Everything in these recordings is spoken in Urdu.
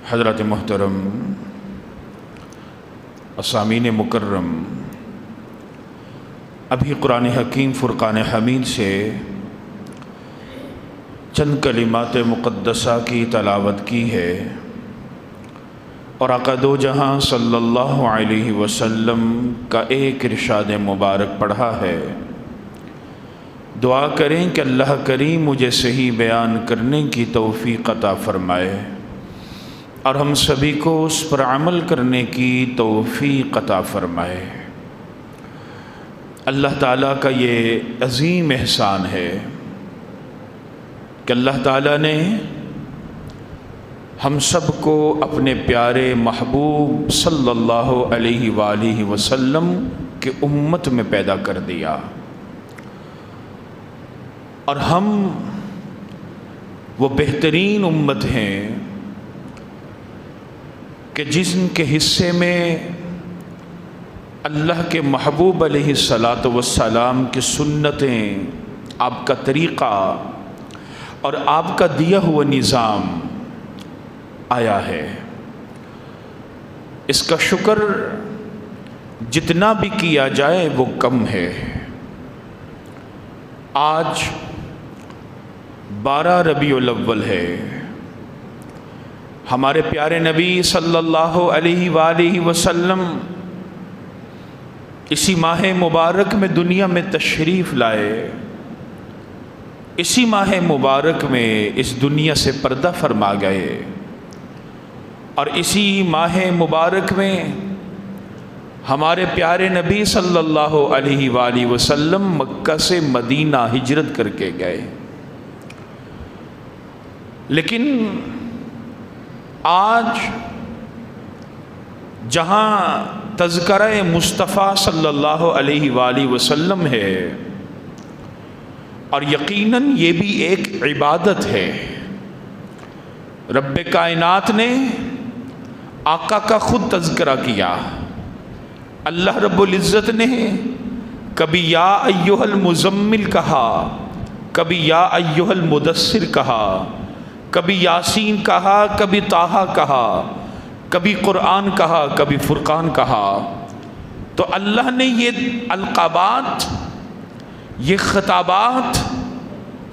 حضرت محترم اسامین مکرم، ابھی قرآن حکیم فرقان حمید سے چند کلمات مقدسہ کی تلاوت کی ہے اور آقا دو جہاں صلی اللہ علیہ وسلم کا ایک ارشاد مبارک پڑھا ہے۔ دعا کریں کہ اللہ کریم مجھے صحیح بیان کرنے کی توفیق عطا فرمائے اور ہم سبھی کو اس پر عمل کرنے کی توفیق عطا فرمائے۔ اللہ تعالیٰ کا یہ عظیم احسان ہے کہ اللہ تعالیٰ نے ہم سب کو اپنے پیارے محبوب صلی اللہ علیہ وآلہ وسلم کے امت میں پیدا کر دیا، اور ہم وہ بہترین امت ہیں کہ جن کے حصے میں اللہ کے محبوب علیہ الصلاۃ والسلام کی سنتیں، آپ کا طریقہ اور آپ کا دیا ہوا نظام آیا ہے۔ اس کا شکر جتنا بھی کیا جائے وہ کم ہے۔ آج 12 ربیع الاول ہے۔ ہمارے پیارے نبی صلی اللہ علیہ وآلہ وسلم اسی ماہ مبارک میں دنیا میں تشریف لائے، اسی ماہ مبارک میں اس دنیا سے پردہ فرما گئے، اور اسی ماہ مبارک میں ہمارے پیارے نبی صلی اللہ علیہ وآلہ وسلم مکہ سے مدینہ ہجرت کر کے گئے۔ لیکن آج جہاں تذکرہ مصطفیٰ صلی اللہ علیہ وآلہ وسلم ہے، اور یقیناً یہ بھی ایک عبادت ہے، رب کائنات نے آقا کا خود تذکرہ کیا۔ اللہ رب العزت نے کبھی یا ایھا المزمل کہا، کبھی یا ایھا المدثر کہا، کبھی یاسین کہا، کبھی طٰہٰ کہا، کبھی قرآن کہا، کبھی فرقان کہا۔ تو اللہ نے یہ القابات، یہ خطابات،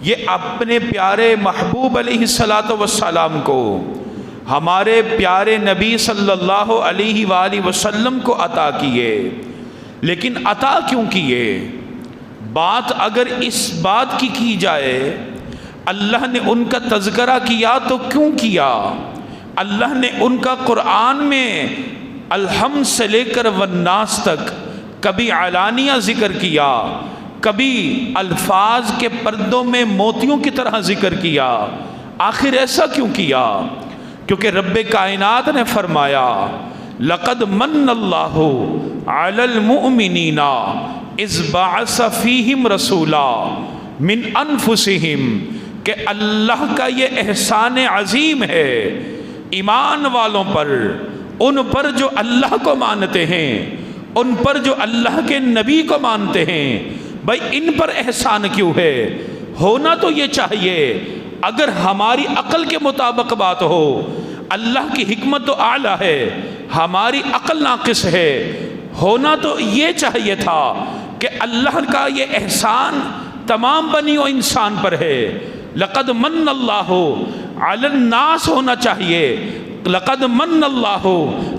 یہ اپنے پیارے محبوب علیہ الصلاۃ والسلام کو، ہمارے پیارے نبی صلی اللہ علیہ وآلہ وسلم کو عطا کیے۔ لیکن عطا کیوں کیے؟ بات اگر اس بات کی جائے اللہ نے ان کا تذکرہ کیا تو کیوں کیا؟ اللہ نے ان کا قرآن میں الحمد سے لے کر والناس تک کبھی علانیہ ذکر کیا، کبھی الفاظ کے پردوں میں موتیوں کی طرح ذکر کیا۔ آخر ایسا کیوں کیا؟ کیونکہ رب کائنات نے فرمایا لَقَدْ مَنَّ اللَّهُ عَلَى الْمُؤْمِنِينَ إِذْ بَعَثَ فِيهِمْ رَسُولًا مِنْ أَنفُسِهِمْ کہ اللہ کا یہ احسان عظیم ہے ایمان والوں پر، ان پر جو اللہ کو مانتے ہیں، ان پر جو اللہ کے نبی کو مانتے ہیں۔ بھائی ان پر احسان کیوں ہے؟ ہونا تو یہ چاہیے، اگر ہماری عقل کے مطابق بات ہو، اللہ کی حکمت تو اعلیٰ ہے، ہماری عقل ناقص ہے، ہونا تو یہ چاہیے تھا کہ اللہ کا یہ احسان تمام بنی و انسان پر ہے۔ لقد من اللہ علی الناس ہونا چاہیے، لقد من اللہ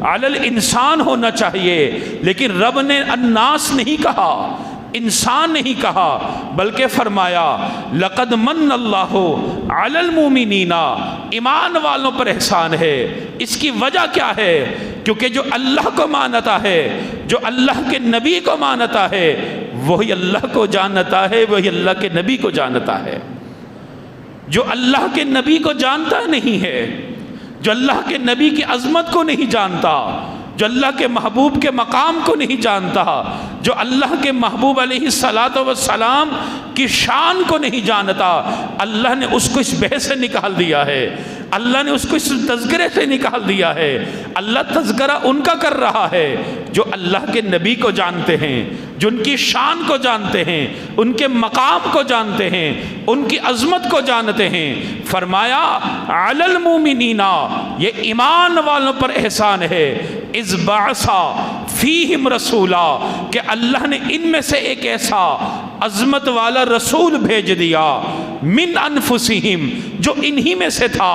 علی الانسان ہونا چاہیے، لیکن رب نے الناس نہیں کہا، انسان نہیں کہا، بلکہ فرمایا لقد من اللہ علی المؤمنین، ایمان والوں پر احسان ہے۔ اس کی وجہ کیا ہے؟ کیونکہ جو اللہ کو مانتا ہے، جو اللہ کے نبی کو مانتا ہے، وہی اللہ کو جانتا ہے، وہی اللہ کے نبی کو جانتا ہے۔ جو اللہ کے نبی کو جانتا نہیں ہے، جو اللہ کے نبی کی عظمت کو نہیں جانتا، جو اللہ کے محبوب کے مقام کو نہیں جانتا، جو اللہ کے محبوب علیہ الصلاۃ والسلام کی شان کو نہیں جانتا، اللہ نے اس کو اس بحث سے نکال دیا ہے۔ اللہ نے اس کو اس تذکرے سے نکال دیا ہے۔ اللہ تذکرہ ان کا کر رہا ہے جو اللہ کے نبی کو جانتے ہیں، جو ان کی شان کو جانتے ہیں، ان کے مقام کو جانتے ہیں، ان کی عظمت کو جانتے ہیں۔ فرمایا علی المومنین، یہ ایمان والوں پر احسان ہے، اذ بعث فیہم رسولا، کہ اللہ نے ان میں سے ایک ایسا عظمت والا رسول بھیج دیا، من انفسہم، جو انہی میں سے تھا،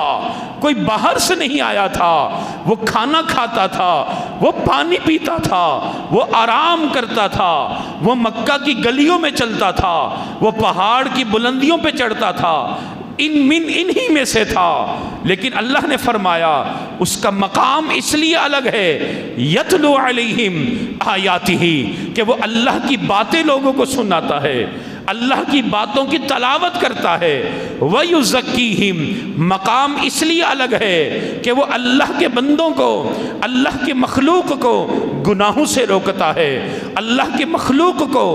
کوئی باہر سے نہیں آیا تھا، وہ کھانا کھاتا تھا، وہ پانی پیتا تھا، وہ آرام کرتا تھا، وہ مکہ کی گلیوں میں چلتا تھا، وہ پہاڑ کی بلندیوں پہ چڑھتا تھا، انہی میں سے تھا۔ لیکن اللہ نے فرمایا اس کا مقام اس لیے الگ ہے، یتلو علیہم آیاتہ، کہ وہ اللہ کی باتیں لوگوں کو سناتا ہے، اللہ کی باتوں کی تلاوت کرتا ہے۔ وَيُزَكِّيهِمْ، مقام اس لیے الگ ہے کہ وہ اللہ کے بندوں کو، اللہ کی مخلوق کو گناہوں سے روکتا ہے، اللہ کی مخلوق کو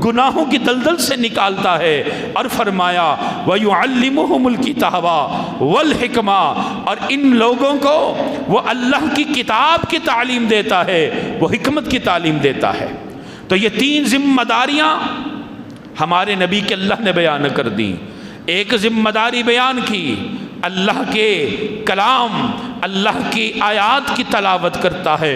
گناہوں کی دلدل سے نکالتا ہے۔ اور فرمایا وَيُعَلِّمُهُمُ الْكِتَابَ وَالْحِكْمَةَ، اور ان لوگوں کو وہ اللہ کی کتاب کی تعلیم دیتا ہے، وہ حکمت کی تعلیم دیتا ہے۔ تو یہ تین ذمہ داریاں ہمارے نبی کے اللہ نے بیان کر دی۔ ایک ذمہ داری بیان کی، اللہ کے کلام، اللہ کی آیات کی تلاوت کرتا ہے۔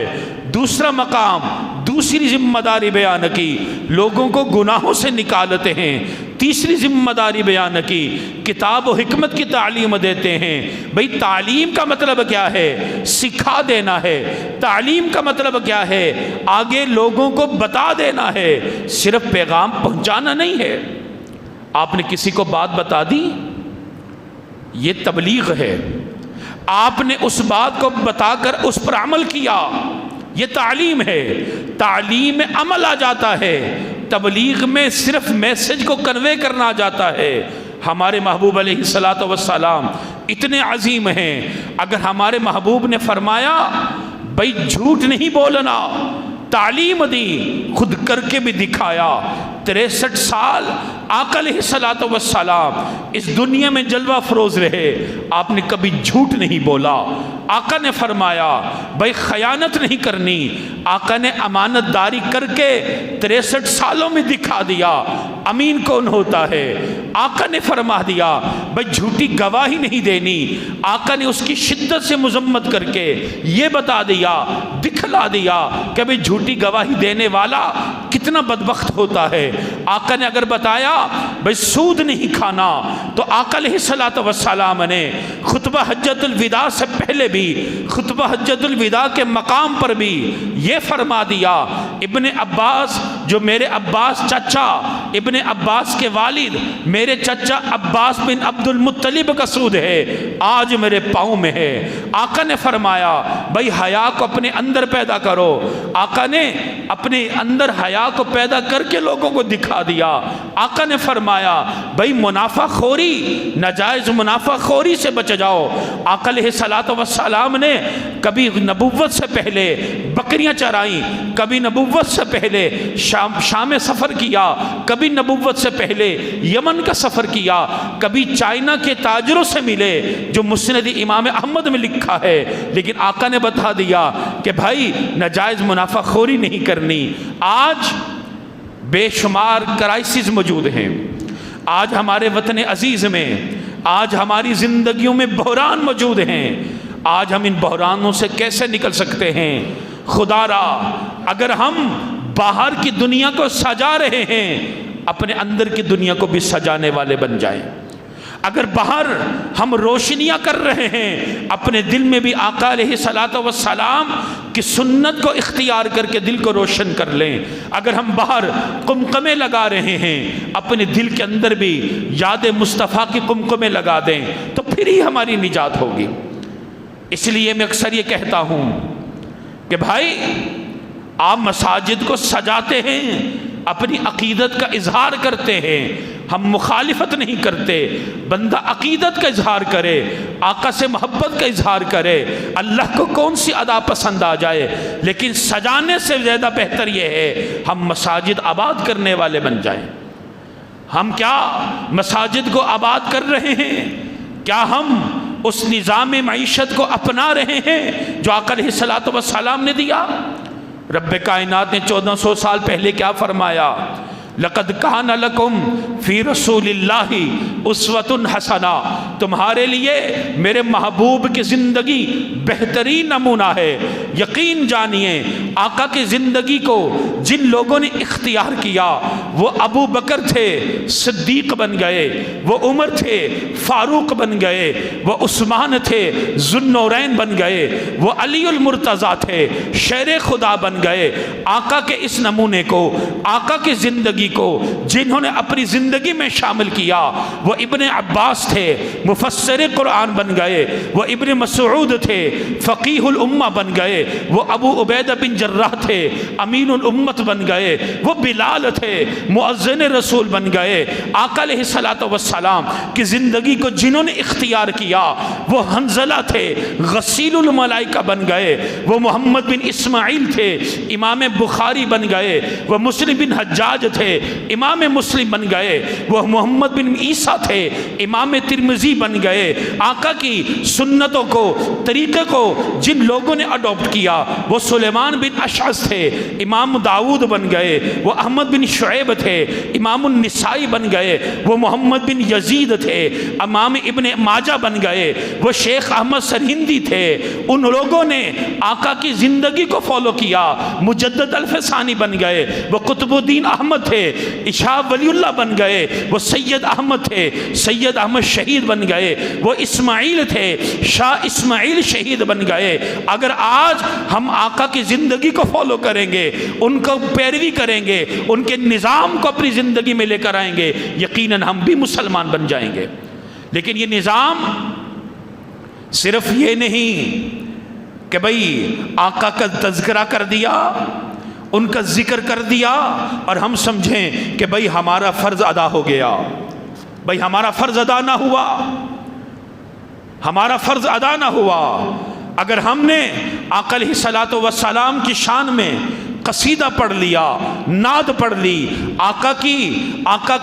دوسرا مقام، دوسری ذمہ داری بیان کی، لوگوں کو گناہوں سے نکالتے ہیں۔ تیسری ذمہ داری بیان کی، کتاب و حکمت کی تعلیم دیتے ہیں۔ بھئی تعلیم کا مطلب کیا ہے؟ سکھا دینا ہے۔ تعلیم کا مطلب کیا ہے؟ آگے لوگوں کو بتا دینا ہے، صرف پیغام پہنچانا نہیں ہے۔ آپ نے کسی کو بات بتا دی، یہ تبلیغ ہے۔ آپ نے اس بات کو بتا کر اس پر عمل کیا، یہ تعلیم ہے۔ تعلیم میں عمل آ جاتا ہے، تبلیغ میں صرف میسج کو کنوے کرنا آ جاتا ہے۔ ہمارے محبوب علیہ الصلوۃ والسلام اتنے عظیم ہیں، اگر ہمارے محبوب نے فرمایا بھئی جھوٹ نہیں بولنا، تعلیم دی، خود کر کے بھی دکھایا۔ 63 سال آقا علیہ الصلوۃ والسلام اس دنیا میں جلوہ فروز رہے، آپ نے کبھی جھوٹ نہیں بولا۔ آقا نے فرمایا بھائی خیانت نہیں کرنی، آقا نے امانت داری کر کے 63 سالوں میں دکھا دیا امین کون ہوتا ہے۔ آقا نے فرما دیا بھائی جھوٹی گواہی نہیں دینی، آقا نے اس کی شدت سے مذمت کر کے یہ بتا دیا، دکھلا دیا کہ بھائی جھوٹی گواہی دینے والا کتنا بدبخت ہوتا ہے۔ آقا نے اگر بتایا بھائی سود نہیں کھانا، تو آقا علیہ الصلوۃ والسلام نے خطبہ حجۃ الوداع سے پہلے بھی، خطبہ حجۃ الوداع کے مقام پر بھی یہ فرما دیا، ابن عباس جو میرے عباس چچا، ابن عباس کے والد میرے چچا عباس بن عبد المطلب کا سود ہے، آج میرے پاؤں میں ہے۔ آقا نے فرمایا بھائی حیا کو اپنے اندر پیدا کرو۔ آقا نے اپنے اندر حیا کو پیدا کر کے لوگوں کو دکھا دیا۔ آقا نے فرمایا بھائی منافع خوری، ناجائز منافع خوری سے بچ جاؤ۔ آقا علیہ الصلوۃ والسلام نے کبھی نبوت سے پہلے بکریاں چرائیں، کبھی نبوت سے پہلے شام سفر کیا، کبھی نبوت سے پہلے یمن کا سفر کیا، کبھی چائنا کے تاجروں سے ملے جو مسند امام احمد میں لکھا ہے۔ لیکن آقا نے بتا دیا کہ بھائی ناجائز منافع خوری نہیں کرنی۔ آج بے شمار کرائسس موجود ہیں، آج ہمارے وطن عزیز میں، آج ہماری زندگیوں میں بحران موجود ہیں۔ آج ہم ان بحرانوں سے کیسے نکل سکتے ہیں؟ خدا را اگر ہم باہر کی دنیا کو سجا رہے ہیں، اپنے اندر کی دنیا کو بھی سجانے والے بن جائیں۔ اگر باہر ہم روشنیاں کر رہے ہیں، اپنے دل میں بھی آقا علیہ الصلوۃ والسلام کی سنت کو اختیار کر کے دل کو روشن کر لیں۔ اگر ہم باہر قمقمے لگا رہے ہیں، اپنے دل کے اندر بھی یاد مصطفیٰ کی قمقمے لگا دیں، تو پھر ہی ہماری نجات ہوگی۔ اس لیے میں اکثر یہ کہتا ہوں کہ بھائی آپ مساجد کو سجاتے ہیں، اپنی عقیدت کا اظہار کرتے ہیں، ہم مخالفت نہیں کرتے۔ بندہ عقیدت کا اظہار کرے، آقا سے محبت کا اظہار کرے، اللہ کو کون سی ادا پسند آ جائے، لیکن سجانے سے زیادہ بہتر یہ ہے ہم مساجد آباد کرنے والے بن جائیں۔ ہم کیا مساجد کو آباد کر رہے ہیں؟ کیا ہم اس نظام معیشت کو اپنا رہے ہیں جو آقا علیہ الصلوۃ والسلام نے دیا؟ رب کائنات نے 1400 سال پہلے کیا فرمایا؟ لقد کان لکم فی رسول اللہ اسوۃ حسنہ، تمہارے لیے میرے محبوب کی زندگی بہترین نمونہ ہے۔ یقین جانیے آقا کی زندگی کو جن لوگوں نے اختیار کیا وہ ابو بکر تھے، صدیق بن گئے، وہ عمر تھے، فاروق بن گئے، وہ عثمان تھے، ذو النورین بن گئے، وہ علی المرتضیٰ تھے، شیر خدا بن گئے۔ آقا کے اس نمونے کو، آقا کی زندگی کو جنہوں نے اپنی زندگی میں شامل کیا وہ ابن عباس تھے، مفسر قرآن بن گئے، وہ ابن مسعود تھے، فقیہ الامہ بن گئے، وہ ابو عبیدہ بن جراح تھے، امین الامت بن گئے، وہ بلال تھے، مؤذن رسول بن گئے۔ آقا علیہ الصلوۃ والسلام کی زندگی کو جنہوں نے اختیار کیا وہ حنظلہ تھے، غسیل الملائکہ بن گئے، وہ محمد بن اسماعیل تھے، امام بخاری بن گئے، وہ مسلم بن حجاج تھے، امام مسلم بن گئے، وہ محمد بن عیسیٰ تھے، امام ترمذی بن گئے۔ آقا کی سنتوں کو، طریقے کو جن لوگوں نے اڈاپٹ کیا وہ سلیمان بن اشعث تھے، امام داؤد بن گئے، وہ احمد بن شعیب تھے، امام النسائی بن گئے، وہ محمد بن یزید تھے، امام ابن ماجہ بن گئے، وہ شیخ احمد سرہندی تھے۔ ان لوگوں نے آقا کی زندگی کو فالو کیا، مجدد الفسانی بن گئے، وہ قطب الدین احمد تھے، اشہاب ولی اللہ بن گئے، وہ سید احمد تھے، سید احمد شہید بن گئے، وہ اسماعیل تھے، شاہ اسماعیل شہید بن گئے۔ اگر آج ہم آقا کی زندگی کو فالو کریں گے، ان کو پیروی کریں گے، ان کے نظام کو اپنی زندگی میں لے کر آئیں گے، یقیناً ہم بھی مسلمان بن جائیں گے۔ لیکن یہ نظام صرف یہ نہیں کہ بھئی آقا کا تذکرہ کر دیا، ان کا ذکر کر دیا اور ہم سمجھیں کہ بھئی ہمارا فرض ادا ہو گیا۔ بھئی ہمارا فرض ادا نہ ہوا، ہمارا فرض ادا نہ ہوا۔ اگر ہم نے آقا علیہ الصلوۃ والسلام کی شان میں قصیدہ پڑھ لیا، نعت پڑھ لی، آقا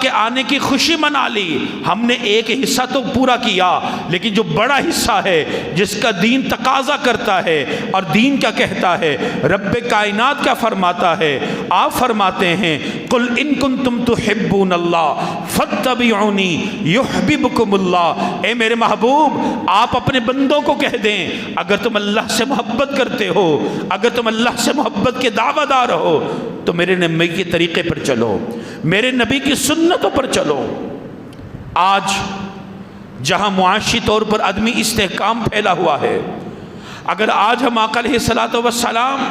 کے آنے کی خوشی منا لی، ہم نے ایک حصہ تو پورا کیا، لیکن جو بڑا حصہ ہے جس کا دین تقاضا کرتا ہے، اور دین کیا کہتا ہے، رب کائنات کیا فرماتا ہے؟ آپ فرماتے ہیں قل ان کنتم تحبون اللہ فاتبعونی یحببکم اللہ۔ اے میرے محبوب آپ اپنے بندوں کو کہہ دیں اگر تم اللہ سے محبت کرتے ہو، اگر تم اللہ سے محبت کے دعویٰ دار ہو تو میرے نبی کے طریقے پر چلو، میرے نبی کی سنتوں پر چلو۔ آج جہاں معاشی طور پر عدمی استحکام پھیلا ہوا ہے، اگر آج ہم آقا علیہ الصلوۃ والسلام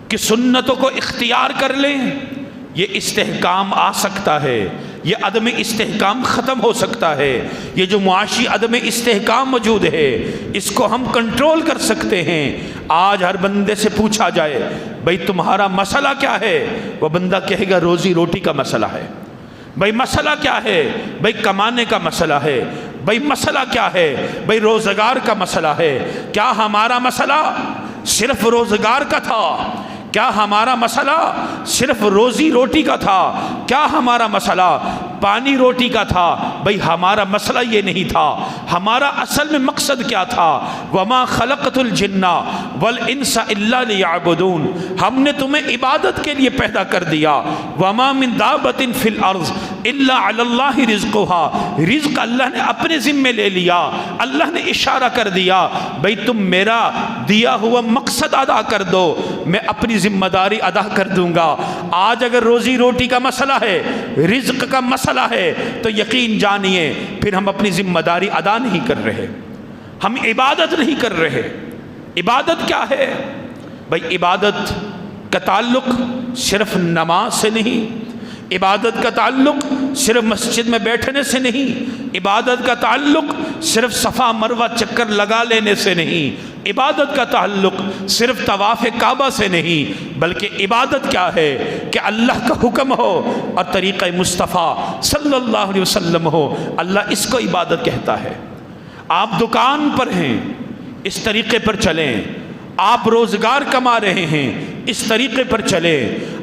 کی سنتوں کو اختیار کر لیں، یہ استحکام آ سکتا ہے، یہ عدم استحکام ختم ہو سکتا ہے۔ یہ جو معاشی عدم استحکام موجود ہے اس کو ہم کنٹرول کر سکتے ہیں۔ آج ہر بندے سے پوچھا جائے بھئی تمہارا مسئلہ کیا ہے، وہ بندہ کہے گا روزی روٹی کا مسئلہ ہے۔ بھئی مسئلہ کیا ہے؟ بھئی کمانے کا مسئلہ ہے۔ بھئی مسئلہ کیا ہے؟ بھئی روزگار کا مسئلہ ہے۔ کیا ہمارا مسئلہ صرف روزگار کا تھا؟ کیا ہمارا مسئلہ صرف روزی روٹی کا تھا؟ کیا ہمارا مسئلہ پانی روٹی کا تھا؟ بھئی ہمارا مسئلہ یہ نہیں تھا۔ ہمارا اصل میں مقصد کیا تھا؟ وَمَا خَلَقْتُ الْجِنَّ وَالْإِنسَ إِلَّا لِيَعْبُدُونَ، ہم نے تمہیں عبادت کے لیے پیدا کر دیا۔ وَمَا مِن دَابَّةٍ فِي الْأَرْضِ إِلَّا عَلَى اللَّهِ رِزْقُهَا، رزق اللہ نے اپنے ذمے لے لیا۔ اللہ نے اشارہ کر دیا بھئی تم میرا دیا ہوا مقصد ادا کر دو، میں اپنی ذمہ داری ادا کر دوں گا۔ آج اگر روزی روٹی کا مسئلہ ہے، رزق کا مسئلہ ہے، تو یقین جانیے پھر ہم اپنی ذمہ داری ادا نہیں کر رہے، ہم عبادت نہیں کر رہے۔ عبادت کیا ہے؟ بھائی عبادت کا تعلق صرف نماز سے نہیں، عبادت کا تعلق صرف مسجد میں بیٹھنے سے نہیں، عبادت کا تعلق صرف صفا مروہ چکر لگا لینے سے نہیں، عبادت کا تعلق صرف طواف کعبہ سے نہیں، بلکہ عبادت کیا ہے کہ اللہ کا حکم ہو اور طریقہ مصطفیٰ صلی اللہ علیہ وسلم ہو، اللہ اس کو عبادت کہتا ہے۔ آپ دکان پر ہیں، اس طریقے پر چلیں۔ آپ روزگار کما رہے ہیں، اس طریقے پر چلیں۔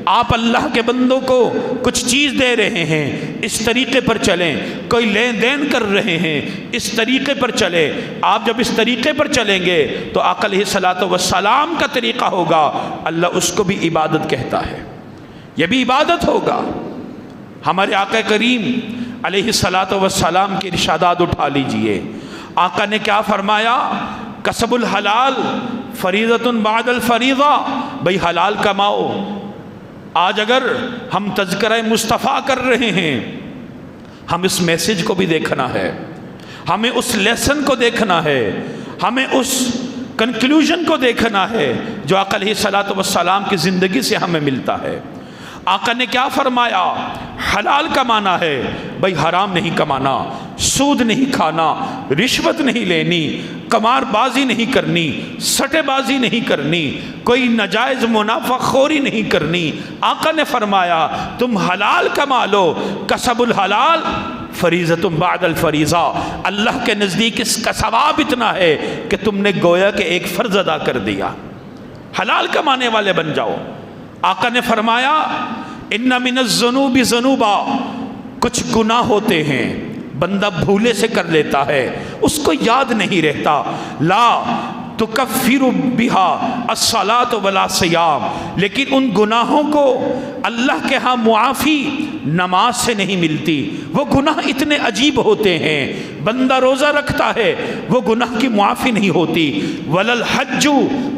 آپ اللہ کے بندوں کو کچھ چیز دے رہے ہیں، اس طریقے پر چلیں، کوئی لین دین کر رہے ہیں، اس طریقے پر چلیں۔ آپ جب اس طریقے پر چلیں گے تو آقا علیہ الصلوۃ والسلام کا طریقہ ہوگا، اللہ اس کو بھی عبادت کہتا ہے، یہ بھی عبادت ہوگا۔ ہمارے آقا کریم علیہ الصلوۃ والسلام کے ارشادات اٹھا لیجئے۔ آقا نے کیا فرمایا؟ کسب الحلال فریضۃ بعد الفریضہ، بھئی حلال کماؤ۔ آج اگر ہم تذکرہ مصطفیٰ کر رہے ہیں، ہم اس میسج کو بھی دیکھنا ہے، ہمیں اس لیسن کو دیکھنا ہے، ہمیں اس کنکلوژن کو دیکھنا ہے جو آقا علیہ الصلوۃ والسلام کی زندگی سے ہمیں ملتا ہے۔ آقا نے کیا فرمایا؟ حلال کمانا ہے، بھئی حرام نہیں کمانا، سود نہیں کھانا، رشوت نہیں لینی، قمار بازی نہیں کرنی، سٹے بازی نہیں کرنی، کوئی ناجائز منافع خوری نہیں کرنی۔ آقا نے فرمایا تم حلال کما لو، کسب الحلال فریضۃ بعد الفریضہ، اللہ کے نزدیک اس کا ثواب اتنا ہے کہ تم نے گویا کہ ایک فرض ادا کر دیا، حلال کمانے والے بن جاؤ۔ آقا نے فرمایا ان من الذنوب ذنوبا، کچھ گناہ ہوتے ہیں بندہ بھولے سے کر لیتا ہے، اس کو یاد نہیں رہتا، لا تکفر بہا الصلاۃ ولا صیام، لیکن ان گناہوں کو اللہ کے ہاں معافی نماز سے نہیں ملتی۔ وہ گناہ اتنے عجیب ہوتے ہیں، بندہ روزہ رکھتا ہے وہ گناہ کی معافی نہیں ہوتی، ولل حج،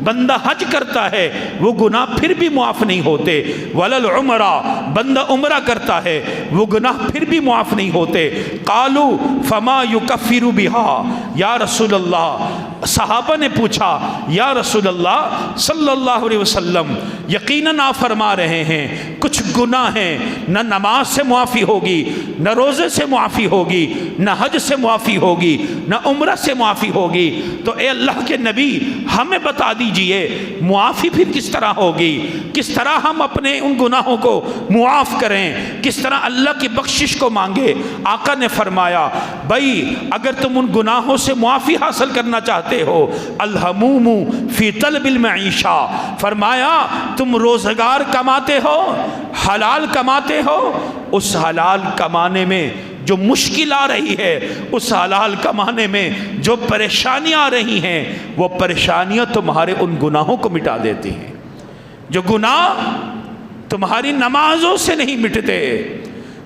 بندہ حج کرتا ہے وہ گناہ پھر بھی معاف نہیں ہوتے، ولل عمرہ، بندہ عمرہ کرتا ہے وہ گناہ پھر بھی معاف نہیں ہوتے۔ قالوا فما یکفر بہا یا رسول اللہ، صحابہ نے پوچھا یا رسول اللہ صلی اللہ علیہ وسلم، یقیناً آپ فرما رہے ہیں کچھ گناہ ہیں نہ نماز سے معافی ہوگی، نہ روزے سے معافی ہوگی، نہ حج سے معافی ہوگی، نہ عمرہ سے معافی ہوگی، تو اے اللہ کے نبی ہمیں بتا دیجئے معافی پھر کس طرح ہوگی، کس طرح ہم اپنے ان گناہوں کو معاف کریں، کس طرح اللہ کی بخشش کو مانگے۔ آقا نے فرمایا بھائی اگر تم ان گناہوں سے معافی حاصل کرنا چاہتے ہو، الہموم فی طلب المعیشہ، فرمایا تم روزگار کماتے ہو، حلال کماتے ہو، اس حلال کمانے میں جو مشکل آ رہی ہے، اس حلال کمانے میں جو پریشانیاں آ رہی ہیں، وہ پریشانیاں تمہارے ان گناہوں کو مٹا دیتی ہیں۔ جو گناہ تمہاری نمازوں سے نہیں مٹتے،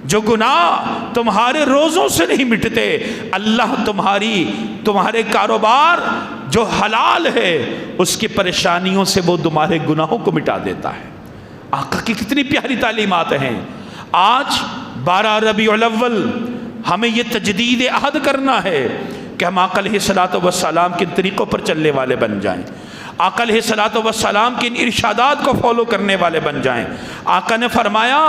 جو گناہ تمہارے روزوں سے نہیں مٹتے، اللہ تمہارے کاروبار جو حلال ہے اس کی پریشانیوں سے وہ تمہارے گناہوں کو مٹا دیتا ہے۔ آقا کی کتنی پیاری تعلیمات ہیں۔ آج 12 ربیع الاول ہمیں یہ تجدید عہد کرنا ہے کہ ہم آقا علیہ الصلوۃ والسلام کے طریقوں پر چلنے والے بن جائیں، آقا علیہ الصلوۃ والسلام کے ان ارشادات کو فالو کرنے والے بن جائیں۔ آقا نے فرمایا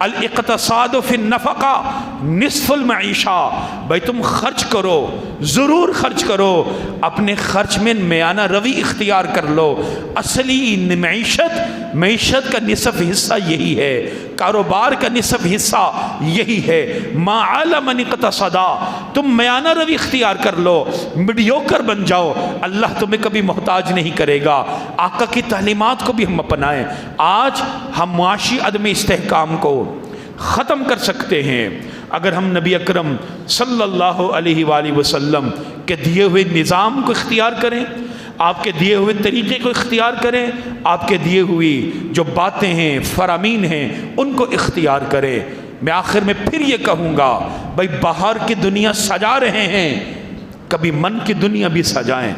الاقتصاد فی النفقہ نصف المعیشہ، بھائی تم خرچ کرو، ضرور خرچ کرو، اپنے خرچ میں میانہ روی اختیار کر لو۔ اصلی معیشت کا نصف حصہ یہی ہے، کاروبار کا نصف حصہ یہی ہے۔ ما علی من اقتصدا، تم میانہ روی اختیار کر لو، میڈیوکر بن جاؤ، اللہ تمہیں کبھی محتاج نہیں کرے گا۔ آقا کی تعلیمات کو بھی ہم اپنائیں۔ آج ہم معاشی عدم استحکام کو ختم کر سکتے ہیں اگر ہم نبی اکرم صلی اللہ علیہ وآلہ وسلم کے دیے ہوئے نظام کو اختیار کریں، آپ کے دیے ہوئے طریقے کو اختیار کریں، آپ کے دیے ہوئی جو باتیں ہیں، فرامین ہیں، ان کو اختیار کریں۔ میں آخر میں پھر یہ کہوں گا، بھائی باہر کی دنیا سجا رہے ہیں، کبھی من کی دنیا بھی سجائیں۔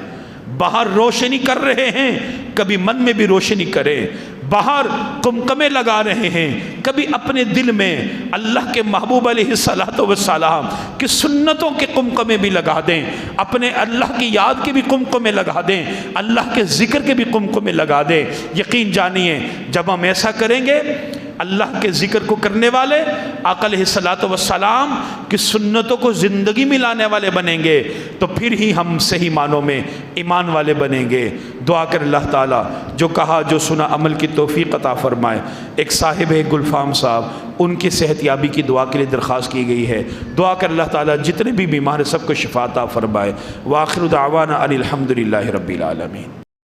باہر روشنی کر رہے ہیں، کبھی من میں بھی روشنی کریں۔ باہر قمقمے لگا رہے ہیں، کبھی اپنے دل میں اللہ کے محبوب علیہ الصلوۃ والسلام کی سنتوں کے قمقمے بھی لگا دیں، اپنے اللہ کی یاد کے بھی قمقمے لگا دیں، اللہ کے ذکر کے بھی قمقمے لگا دیں۔ یقین جانیے جب ہم ایسا کریں گے، اللہ کے ذکر کو کرنے والے، آقا علیہ الصلوۃ والسلام کی سنتوں کو زندگی میں لانے والے بنیں گے، تو پھر ہی ہم صحیح معنوں میں ایمان والے بنیں گے۔ دعا کر اللہ تعالیٰ جو کہا جو سنا عمل کی توفیق عطا فرمائے۔ ایک صاحب ہے گلفام صاحب، ان کی صحت یابی کی دعا کے لیے درخواست کی گئی ہے۔ دعا کر اللہ تعالیٰ جتنے بھی بیمار ہیں سب کو شفا عطا فرمائے۔ وآخر دعوانا ان الحمد للہ رب العالمین۔